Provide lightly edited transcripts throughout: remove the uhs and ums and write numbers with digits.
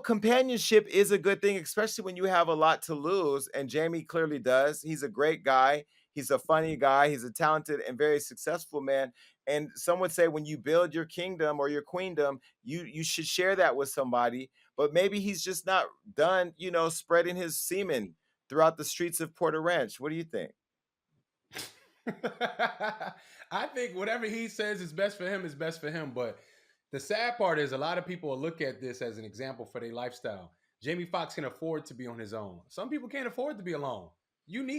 Companionship is a good thing, especially when you have a lot to lose, and Jamie clearly does. He's a great guy. He's a funny guy. He's a talented and very successful man. And some would say when you build your kingdom or your queendom, you should share that with somebody. But maybe he's just not done, spreading his semen throughout the streets of Porter Ranch. What do you think? I think whatever he says is best for him is best for him. But the sad part is a lot of people will look at this as an example for their lifestyle. Jamie Foxx can afford to be on his own. Some people can't afford to be alone.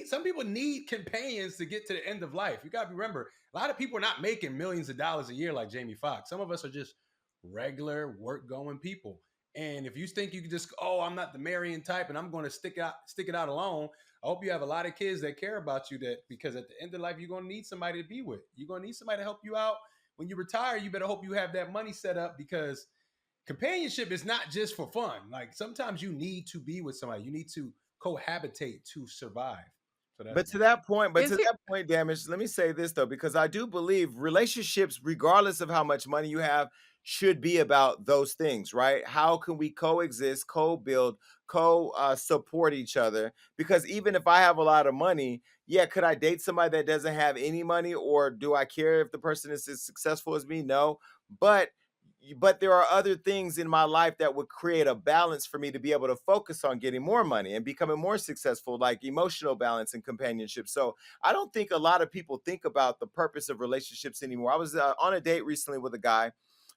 Some people need companions to get to the end of life. You gotta remember, a lot of people are not making millions of dollars a year like Jamie Foxx. Some of us are just regular work going people. And if you think you can just, oh, I'm not the marrying type and I'm going to stick it out alone, I hope you have a lot of kids that care about you, that because at the end of life, you're going to need somebody to be with. You're going to need somebody to help you out. When you retire, you better hope you have that money set up, because companionship is not just for fun. Like sometimes you need to be with somebody. You need to cohabitate to survive. So that's But my to thing. that point but Is to he? that point, Damage, let me say this though, because I do believe relationships, regardless of how much money you have, should be about those things, right? How can we coexist, co-build, support each other? Because even if I have a lot of money, yeah, could I date somebody that doesn't have any money, or do I care if the person is as successful as me? No. But but there are other things in my life that would create a balance for me to be able to focus on getting more money and becoming more successful, like emotional balance and companionship. So I don't think a lot of people think about the purpose of relationships anymore. I was on a date recently with a guy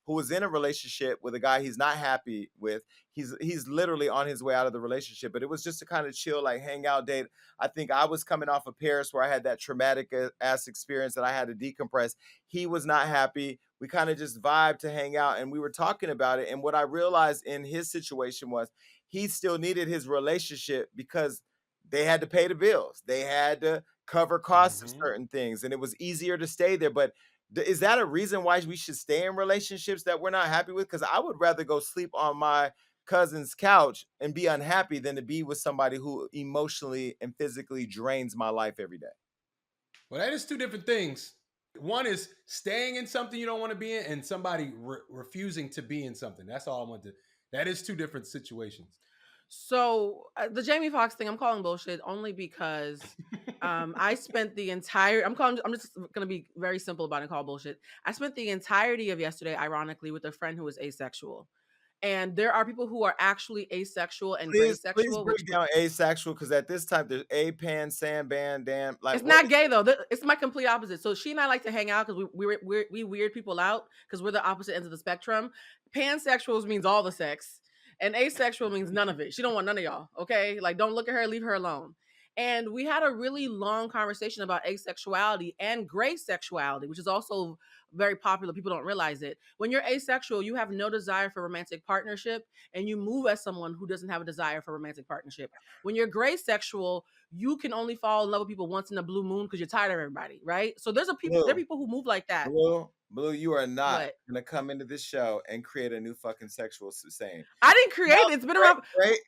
who was in a relationship with a guy he's not happy with. He's literally on his way out of the relationship, but it was just a kind of chill, like hangout date. I think I was coming off of Paris where I had that traumatic ass experience that I had to decompress. He was not happy. We kind of just vibed to hang out and we were talking about it. And what I realized in his situation was he still needed his relationship because they had to pay the bills. They had to cover costs of Mm-hmm. certain things, and it was easier to stay there. But is that a reason why we should stay in relationships that we're not happy with? Because I would rather go sleep on my cousin's couch and be unhappy than to be with somebody who emotionally and physically drains my life every day. Well, that is two different things. One is staying in something you don't want to be in, and somebody refusing to be in something. That's all I want to. That is two different situations. So the Jamie Foxx thing, I'm calling bullshit only because I spent the entire. I'm just gonna be very simple about it and call bullshit. I spent the entirety of yesterday, ironically, with a friend who is asexual, and there are people who are actually asexual and gray Please sexual, break which down asexual, because at this time there's a pan, sandban, damn, like it's what not is gay though. It's my complete opposite. So she and I like to hang out because we weird people out because we're the opposite ends of the spectrum. Pansexuals means all the sex, and asexual means none of it. She don't want none of y'all. Okay, like don't look at her, leave her alone. And we had a really long conversation about asexuality and gray sexuality, which is also very popular. People don't realize it. When you're asexual, you have no desire for romantic partnership, and you move as someone who doesn't have a desire for romantic partnership. When you're gray sexual, you can only fall in love with people once in a blue moon because you're tired of everybody, right? So there are blue? people who move like that. Blue, you are not What? gonna come into this show and create a new fucking sexual saying. I didn't create Now, it. It's been around.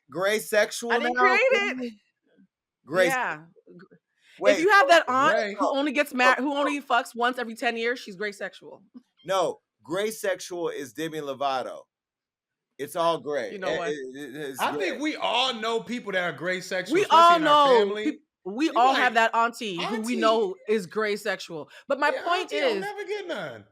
gray I sexual didn't create now, it. really? Gray. Yeah. If Wait, you have that aunt Gray. who only gets no, married, who only fucks once every 10 years, she's gray sexual. no, gray sexual is Demi Lovato. It's all gray. You know what? It's I gray. think we all know people that are gray sexual, We especially all in our know family. people. We You be all have like, that auntie who we Auntie, know is gray sexual. But my yeah, point Auntie, I'll is, never get none.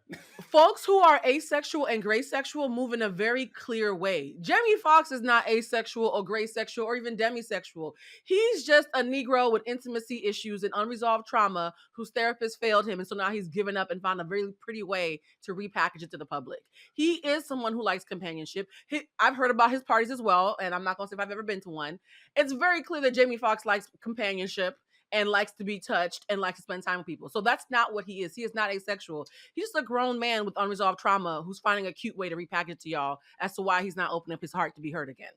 folks who are asexual and gray sexual move in a very clear way. Jamie Foxx is not asexual or gray sexual or even demisexual. He's just a Negro with intimacy issues and unresolved trauma whose therapist failed him. And so now he's given up and found a very pretty way to repackage it to the public. He is someone who likes companionship. I've heard about his parties as well, and I'm not going to say if I've ever been to one. It's very clear that Jamie Foxx likes companionship and likes to be touched and likes to spend time with people. So that's not what he is. He is not asexual. He's just a grown man with unresolved trauma who's finding a cute way to repackage to y'all as to why he's not opening up his heart to be heard again.